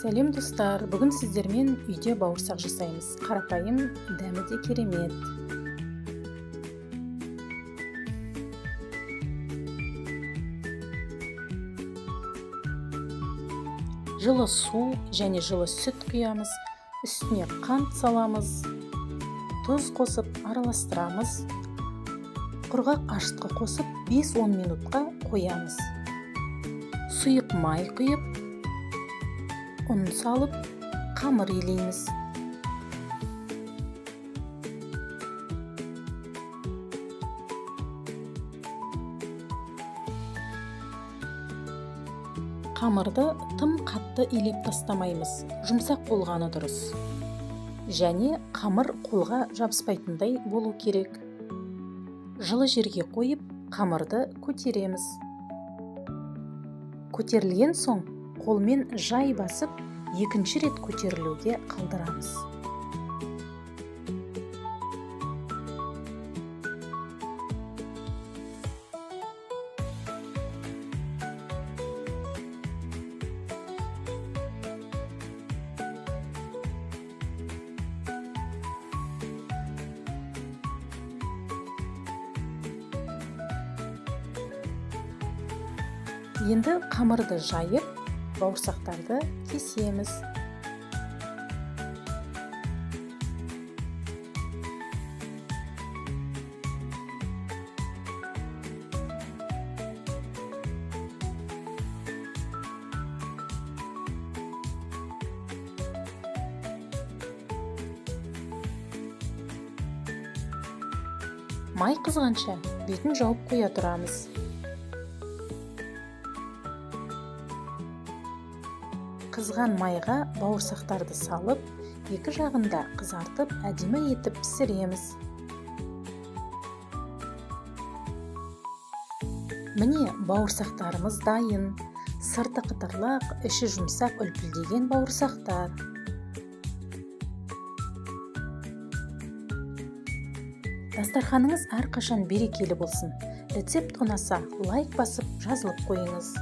Сәлем достар, бүгін сіздермен үйде бауырсақ жасаймыз. Қарапайым, дәмі де керемет. Жылы су және жылы сүт құямыз, үстіне қант саламыз, тұз қосып араластырамыз. Құрғақ ашытқы қосып 5-10 минутқа қоямыз. Сұйық май құйып, ұн салып, қамыр илейміз. Қамырды тым қатты илеп тастамаймыз, жұмсақ болғаны дұрыс. Және қамыр қолға жабыспайтындай болу керек. Жылы жерге қойып, қамырды көтереміз. Көтерілген соң, қолмен жай басып, екінші рет көтерілуге қалдырамыз. Енді қамырды жайып, бауырсақтарды кесеміз. Май қызғанша бетін жауып қоя тұрамыз. Қызған майға бауырсақтарды салып, екі жағында қызартып, әдемі етіп пісіреміз. Міне, бауырсақтарымыз дайын. Сырты қытырлақ, іші жұмсақ үлпілдеген бауырсақтар. Дастарханыңыз әрқашан берекелі болсын. Рецепт ұнаса, лайк басып, жазылып қойыңыз.